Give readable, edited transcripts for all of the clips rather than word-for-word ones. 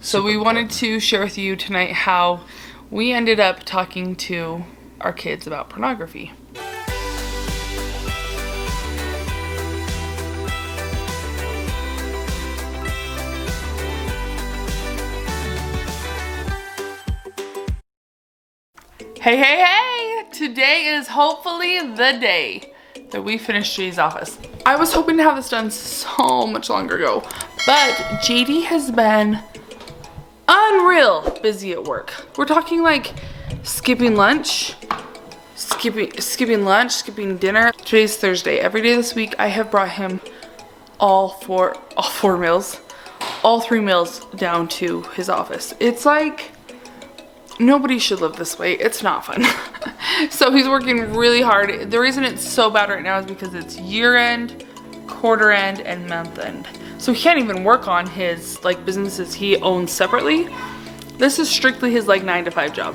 So we wanted to share with you tonight how we ended up talking to our kids about pornography. Hey, hey, hey! Today is hopefully the day that we finish JD's office. I was hoping to have this done so much longer ago, but JD has been unreal busy at work. We're talking like skipping lunch, skipping dinner. Today's Thursday. Every day this week I have brought him all four meals, all 3 meals down to his office. It's like nobody should live this way. It's not fun. So he's working really hard. The reason it's so bad right now is because it's year end, quarter end, and month end. So he can't even work on his like businesses he owns separately. This is strictly his like 9-to-5 job.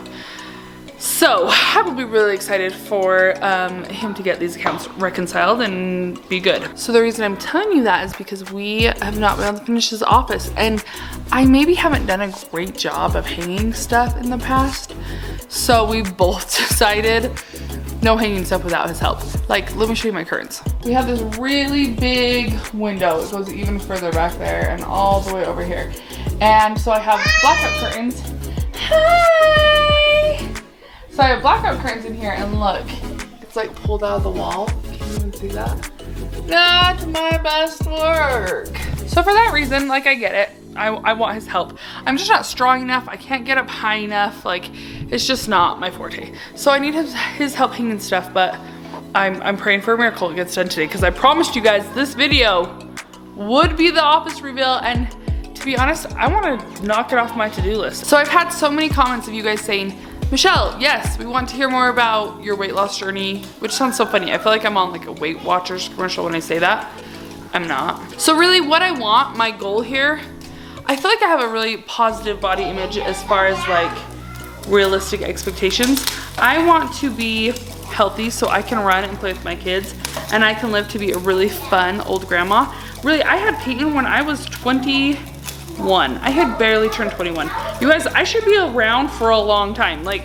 So I will be really excited for him to get these accounts reconciled and be good. So the reason I'm telling you that is because we have not been able to finish his office, and I maybe haven't done a great job of hanging stuff in the past. So we both decided no hanging stuff without his help. Like, let me show you my curtains. We have this really big window. It goes even further back there and all the way over here. And so I have blackout curtains. Hi! So I have blackout curtains in here, and look, it's like pulled out of the wall. Can you even see that? Not my best work. So for that reason, like, I get it. I want his help. I'm just not strong enough. I can't get up high enough. Like, it's just not my forte. So I need his help hanging stuff, but I'm praying for a miracle it gets done today, because I promised you guys this video would be the office reveal, and to be honest, I want to knock it off my to-do list. So I've had so many comments of you guys saying, Michelle, yes, we want to hear more about your weight loss journey, which sounds so funny. I feel like I'm on like a Weight Watchers commercial when I say that. I'm not. So really what I want, my goal here, I feel like I have a really positive body image as far as like realistic expectations. I want to be healthy so I can run and play with my kids, and I can live to be a really fun old grandma. Really, I had Peyton when I was 21. I had barely turned 21. You guys, I should be around for a long time. Like,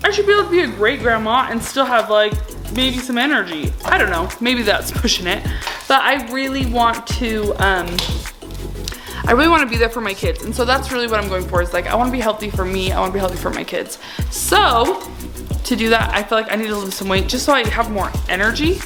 I should be able to be a great grandma and still have like maybe some energy. I don't know, maybe that's pushing it. But I really want to be there for my kids. And so that's really what I'm going for, is like, I want to be healthy for me. I want to be healthy for my kids. So to do that, I feel like I need to lose some weight just so I have more energy.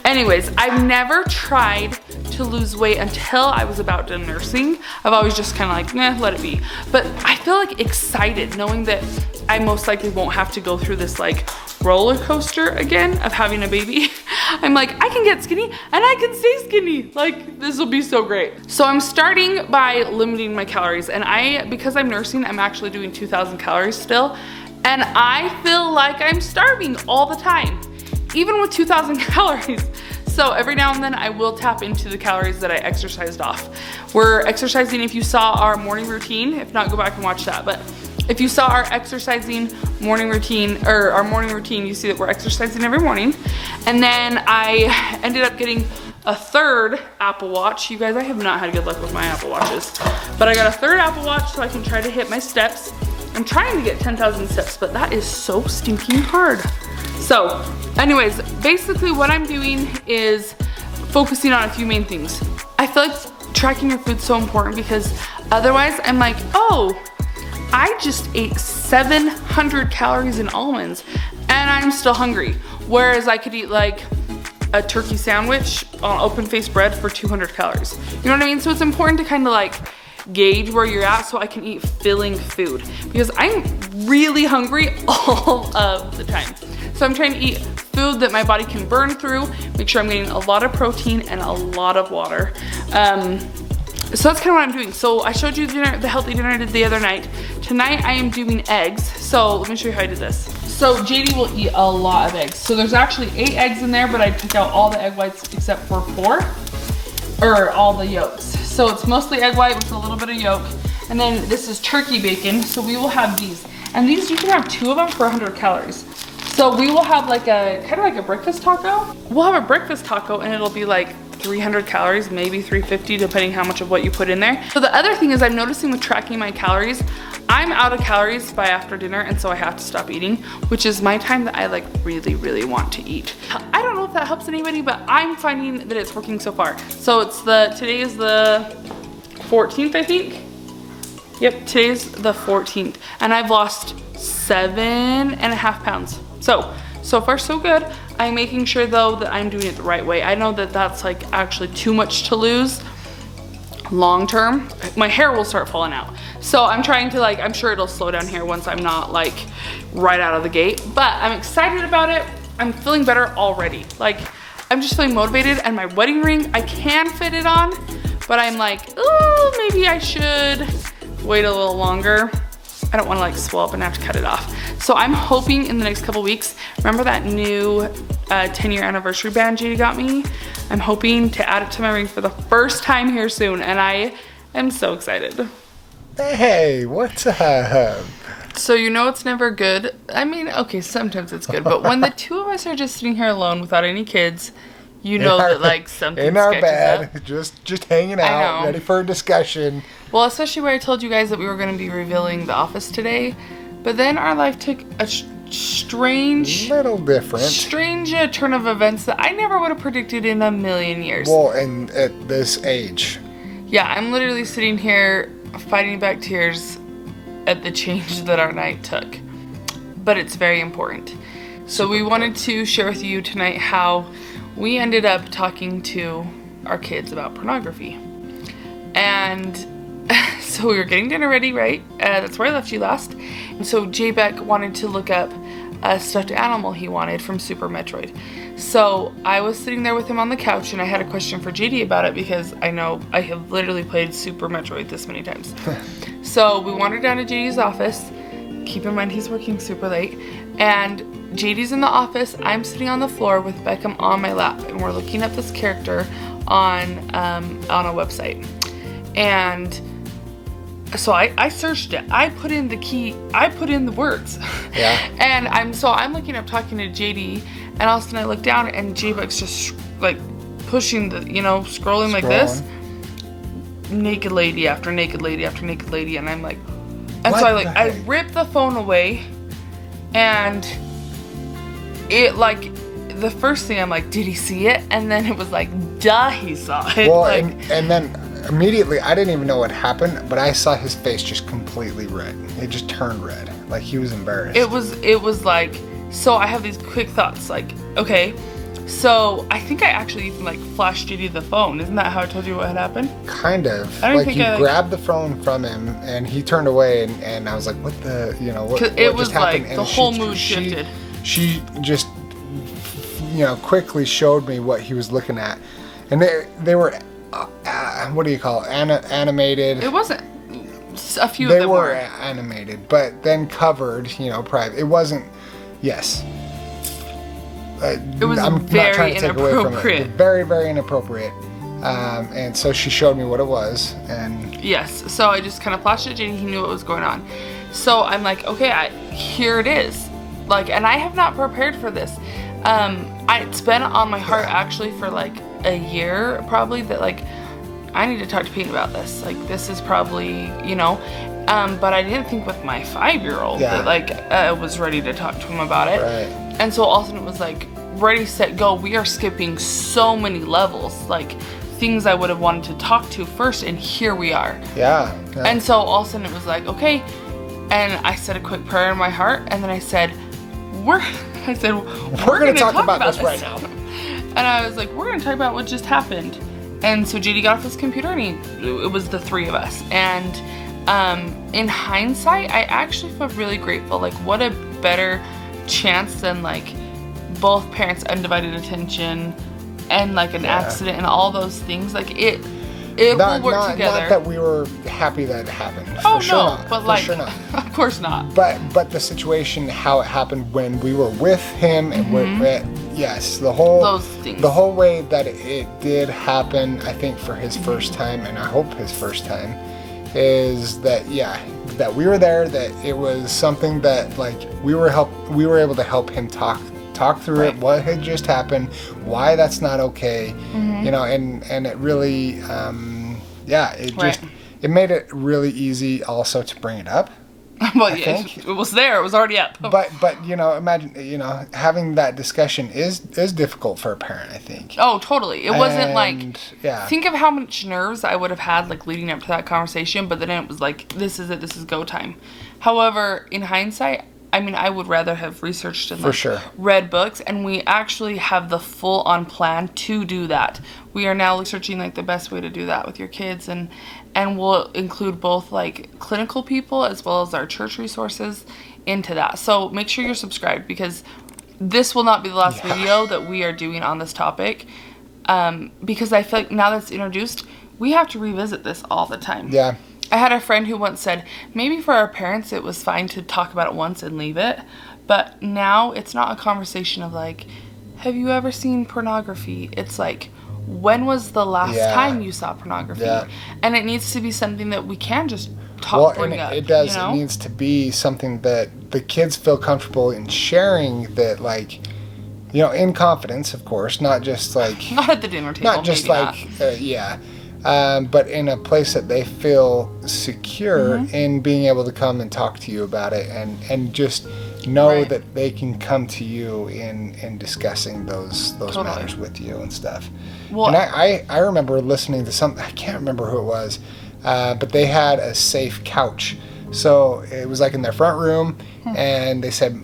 Anyways, I've never tried to lose weight until I was about done nursing. I've always just kind of like, nah, let it be. But I feel like excited knowing that I most likely won't have to go through this like roller coaster again of having a baby. I'm like, I can get skinny and I can stay skinny. Like, this will be so great. So I'm starting by limiting my calories, and because I'm nursing, I'm actually doing 2,000 calories still. And I feel like I'm starving all the time, even with 2,000 calories. So every now and then I will tap into the calories that I exercised off. We're exercising, if you saw our morning routine, if not, go back and watch that. But if you saw our exercising morning routine, or our morning routine, you see that we're exercising every morning. And then I ended up getting a 3rd Apple Watch. You guys, I have not had good luck with my Apple Watches, but I got a 3rd Apple Watch so I can try to hit my steps. I'm trying to get 10,000 steps, but that is so stinking hard. So anyways, basically what I'm doing is focusing on a few main things. I feel like tracking your food's so important, because otherwise I'm like, oh, I just ate 700 calories in almonds and I'm still hungry. Whereas I could eat like a turkey sandwich on open-faced bread for 200 calories. You know what I mean? So it's important to kind of like gauge where you're at so I can eat filling food, because I'm really hungry all of the time. So I'm trying to eat food that my body can burn through, make sure I'm getting a lot of protein and a lot of water. So that's kind of what I'm doing. So I showed you the healthy dinner I did the other night. Tonight I am doing eggs. So let me show you how I did this. So JD will eat a lot of eggs. So there's actually 8 eggs in there, but I took out all the egg whites except for 4, or all the yolks. So it's mostly egg white with a little bit of yolk. And then this is turkey bacon. So we will have these. And these, you can have 2 of them for 100 calories. So we will have like a, kind of like a breakfast taco. We'll have a breakfast taco and it'll be like 300 calories, maybe 350, depending how much of what you put in there. So the other thing is I'm noticing with tracking my calories, I'm out of calories by after dinner, and so I have to stop eating, which is my time that I like really, really want to eat. I don't know if that helps anybody, but I'm finding that it's working so far. So today is the 14th, I think. Yep, today's the 14th, and I've lost 7.5 pounds. So far so good. I'm making sure though that I'm doing it the right way. I know that that's like actually too much to lose long term. My hair will start falling out. So I'm trying to like, I'm sure it'll slow down here once I'm not like right out of the gate, but I'm excited about it. I'm feeling better already. Like I'm just feeling motivated, and my wedding ring, I can fit it on, but I'm like, oh, maybe I should wait a little longer. I don't want to like swell up and have to cut it off. So I'm hoping in the next couple weeks, remember that new 10-year anniversary band JD got me? I'm hoping to add it to my ring for the first time here soon, and I am so excited. Hey, what's up? So you know it's never good. I mean, okay, sometimes it's good, but when the two of us are just sitting here alone without any kids, you know that like something in our sketches bed, up. just hanging out, ready for a discussion. Well, especially where I told you guys that we were going to be revealing the office today, but then our life took a strange turn of events that I never would have predicted in a million years. Well, and at this age. Yeah, I'm literally sitting here fighting back tears at the change that our night took, but it's very important. So we wanted to share with you tonight how we ended up talking to our kids about pornography. And so we were getting dinner ready, right? That's where I left you last. And so J-Beck wanted to look up a stuffed animal he wanted from Super Metroid. So I was sitting there with him on the couch, and I had a question for JD about it because I know I have literally played Super Metroid this many times. So we wandered down to JD's office. Keep in mind he's working super late. And JD's in the office, I'm sitting on the floor with Beckham on my lap, and we're looking up this character on a website. And so I searched it. I put in the key, I put in the words. Yeah. And I'm looking up talking to JD, and all of a sudden I look down and J-Buck's just like pushing the, scrolling like this. Naked lady after naked lady after naked lady, and I'm like, and so I ripped the phone away, and it like, the first thing I'm like, did he see it? And then it was like, duh, he saw it. Well, like, and then immediately, I didn't even know what happened, but I saw his face just completely red. It just turned red, like he was embarrassed. It was like, so I have these quick thoughts, like, okay, so I think I actually even like flashed JD the phone. Isn't that how I told you what had happened? Kind of. Like you grabbed the phone from him, and he turned away, and I was like, what the, what it was just happened? Like the whole mood shifted. She just, quickly showed me what he was looking at, and they were, what do you call it? Animated. It wasn't. A few of them they were animated, but then covered, private. It wasn't. Yes. It was I'm very not trying to take away from it. inappropriate. Very, very inappropriate. And so she showed me what it was, and yes. So I just kind of flashed it at JD. He knew what was going on. So I'm like, okay, here it is. Like, and I have not prepared for this. It's been on my heart actually for like a year, probably, that like I need to talk to Pete about this. Like, this is probably, but I didn't think with my 5-year-old that like I was ready to talk to him about it. Right. And so all of a sudden it was like, ready, set, go. We are skipping so many levels, like things I would have wanted to talk to first, and here we are. Yeah. And so all of a sudden it was like, okay. And I said a quick prayer in my heart, and then I said, we're gonna talk about this right now. And I was like, we're gonna talk about what just happened. And so JD got off his computer, and it was the three of us. And in hindsight, I actually feel really grateful. Like, what a better chance than like both parents' undivided attention and like an accident and all those things. Like it will work together. Not that we were happy that it happened. Oh for sure no, not. but for like, sure not. of course not. But the situation, how it happened when we were with him, and yes, the whole those things. The whole way that it did happen, I think for his first time, and I hope his first time, is that that we were there, that it was something that like we were able to help him talk talk through it, what had just happened, why that's not okay, you know, and it really, it made it really easy also to bring it up. Well, yeah, it was there. It was already up. But you know, imagine, you know, having that discussion is difficult for a parent, I think. Oh, totally. It wasn't yeah. Think of how much nerves I would have had like leading up to that conversation, but then it was like, this is it. This is go time. However, in hindsight, I mean, I would rather have researched and read books, and we actually have the full-on plan to do that. We are now researching like the best way to do that with your kids, and we'll include both like clinical people as well as our church resources into that. So make sure you're subscribed, because this will not be the last video that we are doing on this topic, because I feel like now that it's introduced, we have to revisit this all the time. Yeah. I had a friend who once said, maybe for our parents it was fine to talk about it once and leave it, but now it's not a conversation of like, have you ever seen pornography? It's like, when was the last time you saw pornography? Yeah. And it needs to be something that we can just bring up. It does. You know? It needs to be something that the kids feel comfortable in sharing, that like, you know, in confidence, of course, not just like... Not at the dinner table. Not just like, but in a place that they feel secure in being able to come and talk to you about it, and just know that they can come to you in discussing those matters with you and stuff. Well, and I remember listening to something, I can't remember who it was, but they had a safe couch. So it was like in their front room, and they said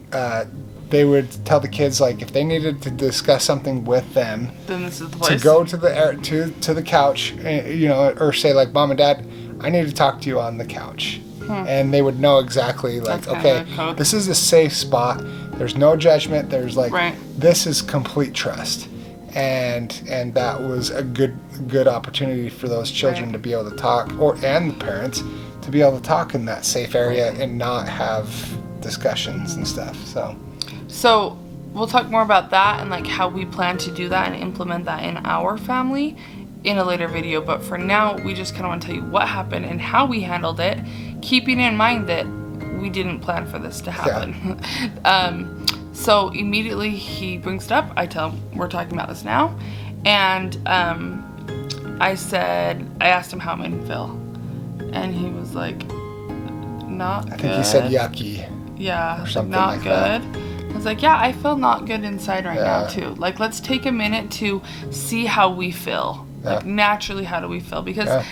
they would tell the kids, like, if they needed to discuss something with them, then this is the place to go to the couch, you know, or say like, Mom and Dad, I need to talk to you on the couch. And they would know exactly, like, okay, this is a safe spot. There's no judgment. There's like, this is complete trust. And that was a good opportunity for those children to be able to talk, and the parents to be able to talk in that safe area and not have discussions and stuff. So we'll talk more about that and like how we plan to do that and implement that in our family in a later video. But for now, we just kind of want to tell you what happened and how we handled it, keeping in mind that we didn't plan for this to happen. So immediately he brings it up. I tell him we're talking about this now, and I asked him how it made him feel, and he was like, not good. I think he said yucky. Yeah, or something not like good. That. I was like, yeah, I feel not good inside right now too. Like, let's take a minute to see how we feel. Like, naturally, how do we feel? Because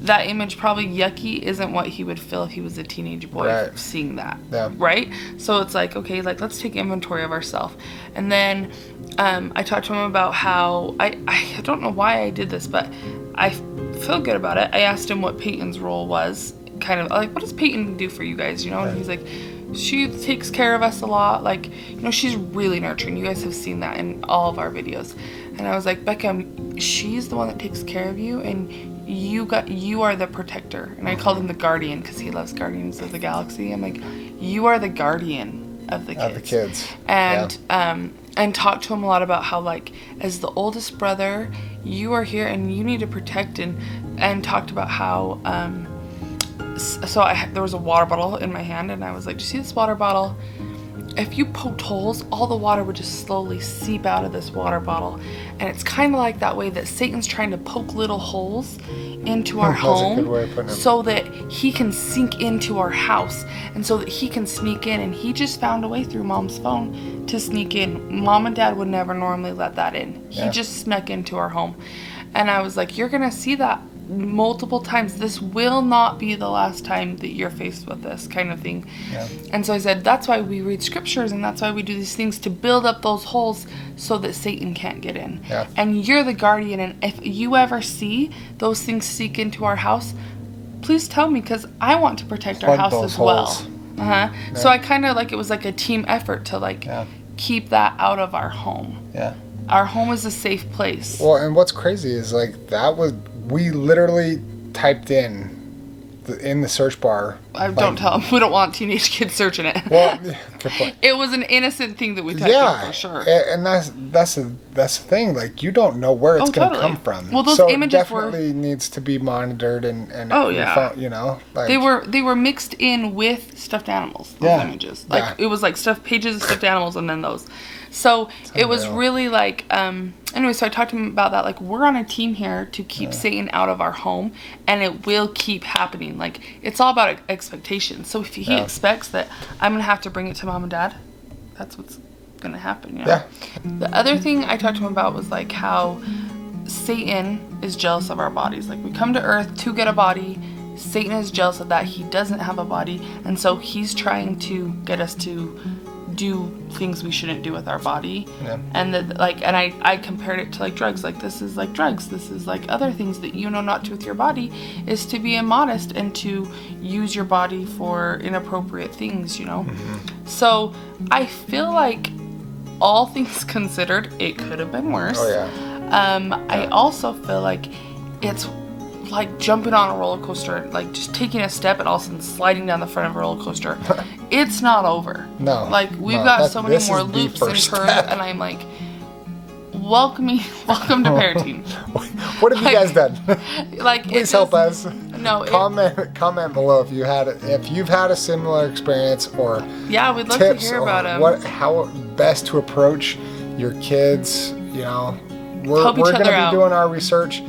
that image, probably yucky, isn't what he would feel if he was a teenage boy seeing that, right? So it's like, okay, like, let's take inventory of ourselves. And then I talked to him about how, I don't know why I did this, but I feel good about it. I asked him what Peyton's role was, kind of like, what does Peyton do for you guys, you know? And he's like, she takes care of us a lot. Like, you know, she's really nurturing. You guys have seen that in all of our videos. And I was like, Becca, she's the one that takes care of you, and you are the protector. And I called him the guardian because he loves Guardians of the Galaxy. I'm like, you are the guardian of the kids. And talked to him a lot about how, like, as the oldest brother, you are here and you need to protect, and talked about how there was a water bottle in my hand, and I was like, do you see this water bottle? If you poked holes, all the water would just slowly seep out of this water bottle. And it's kind of like that way that Satan's trying to poke little holes into our home so that he can sink into our house, and so that he can sneak in. And he just found a way through Mom's phone to sneak in. Mom and Dad would never normally let that in. He just snuck into our home. And I was like, you're going to see that multiple times. This will not be the last time that you're faced with this kind of thing. And so I said, that's why we read scriptures, and that's why we do these things, to build up those holes so that Satan can't get in. And you're the guardian, and if you ever see those things seek into our house, please tell me, because I want to protect our house as well. So I kind of, like, it was like a team effort to, like, keep that out of our home. Our home is a safe place. Well, and what's crazy is, like, we literally typed in the search bar. Don't tell them. We don't want teenage kids searching it. Well, good point. It was an innocent thing that we typed in, for sure. And that's the thing. Like, you don't know where it's going to come from. Well, those images definitely needs to be monitored and you know, like, they were mixed in with stuffed animals. Those images, like it was like pages of stuffed animals, and then those. So it was unreal. really like, anyway, so I talked to him about that. Like, we're on a team here to keep Satan out of our home, and it will keep happening. Like, it's all about expectations. So if he expects that I'm going to have to bring it to mom and dad, that's what's going to happen, you know? The other thing I talked to him about was like how Satan is jealous of our bodies. Like, we come to earth to get a body. Satan is jealous of that. He doesn't have a body, and so he's trying to get us to do things we shouldn't do with our body. And I compared it to like drugs. Like, this is like drugs. This is like other things that you know not to with your body, is to be immodest and to use your body for inappropriate things, you know. So I feel like, all things considered, it could have been worse. I also feel like it's like jumping on a roller coaster, like just taking a step and all of a sudden sliding down the front of a roller coaster. It's not over. No. Like, we've got so many more loops and turns, and I'm like, welcome to parenting. What have you guys done? Like, please help us. No. Comment below if you've had a similar experience, or yeah, we'd love to hear about them. How best to approach your kids. You know, we're going to be doing our research.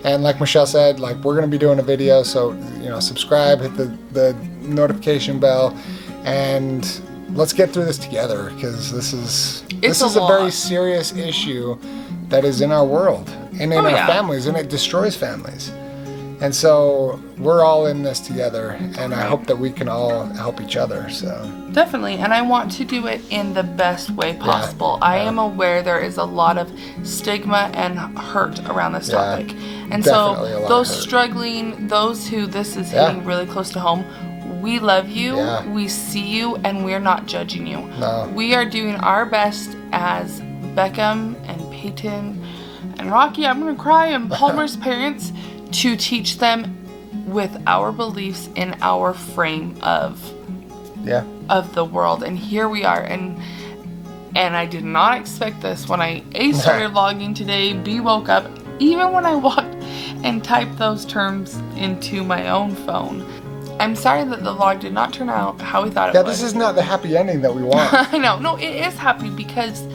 And like Michelle said, like, we're going to be doing a video, so, you know, subscribe, hit the notification bell, and let's get through this together, because this is a very serious issue that is in our world and in our families, and it destroys families. And so we're all in this together, and I hope that we can all help each other. So definitely, and I want to do it in the best way possible. I am aware there is a lot of stigma and hurt around this topic, and so those struggling, those who this is hitting really close to home, we love you, we see you, and we're not judging you. No. We are doing our best as Beckham and Peyton and Rocky, I'm gonna cry, and Palmer's parents, to teach them with our beliefs in our frame of the world. And here we are, and I did not expect this when I started vlogging today. B woke up, even when I walked and typed those terms into my own phone. I'm sorry that the vlog did not turn out how we thought it would. This is not the happy ending that we want. I know. No, it is happy, because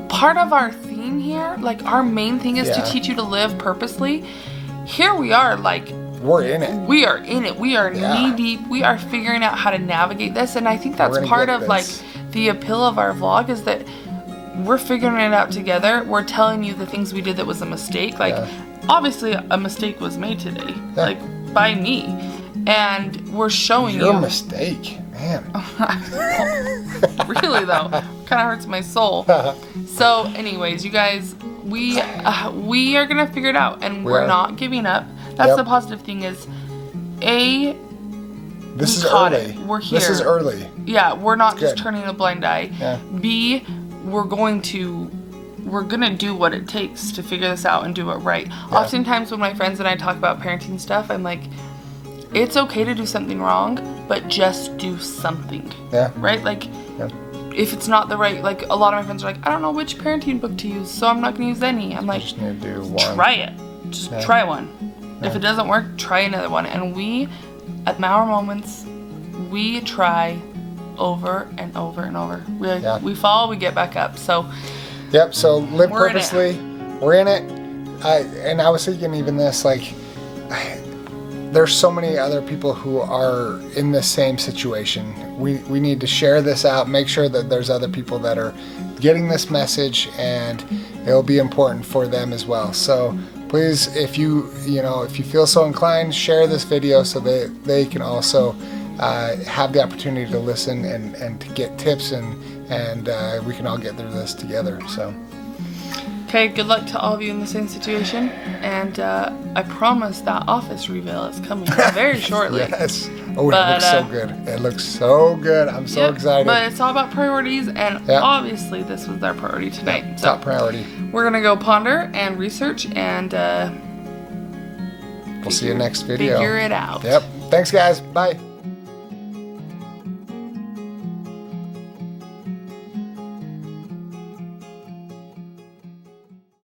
part of our theme here, like, our main thing is to teach you to live purposely. Here we are, like, we're in it. We are in it. We are knee deep. We are figuring out how to navigate this, and I think that's part of like the appeal of our vlog, is that we're figuring it out together. We're telling you the things we did that was a mistake. Like, obviously a mistake was made today, like, by me, and we're showing you. Your mistake, man. Really though, kind of hurts my soul. So anyways, you guys, we are gonna figure it out, and we're not giving up. That's the positive thing, is this is early. We're here. This is early. Yeah, we're not just turning a blind eye. B, we're gonna do what it takes to figure this out and do it right. Oftentimes when my friends and I talk about parenting stuff, I'm like, it's okay to do something wrong, but just do something. Right? Like, if it's not the right, like, a lot of my friends are like, I don't know which parenting book to use, so I'm not going to use any. I'm like, just need to do one. Try it. Just try one. If it doesn't work, try another one. And we, at Mower Moments, we try over and over and over. We fall, we get back up. So, so live purposely. We're in it. And I was thinking even this, like, there's so many other people who are in the same situation. We need to share this out, make sure that there's other people that are getting this message, and it'll be important for them as well. So please, if you feel so inclined, share this video so that they can also have the opportunity to listen and to get tips, and we can all get through this together. So. Okay, good luck to all of you in the same situation, and I promise that office reveal is coming very shortly. Yes. Oh, it looks so good. It looks so good. I'm so excited. But it's all about priorities, and obviously this was our priority tonight. So top priority. We're going to go ponder and research, and we'll see you next video. Figure it out. Yep. Thanks, guys. Bye.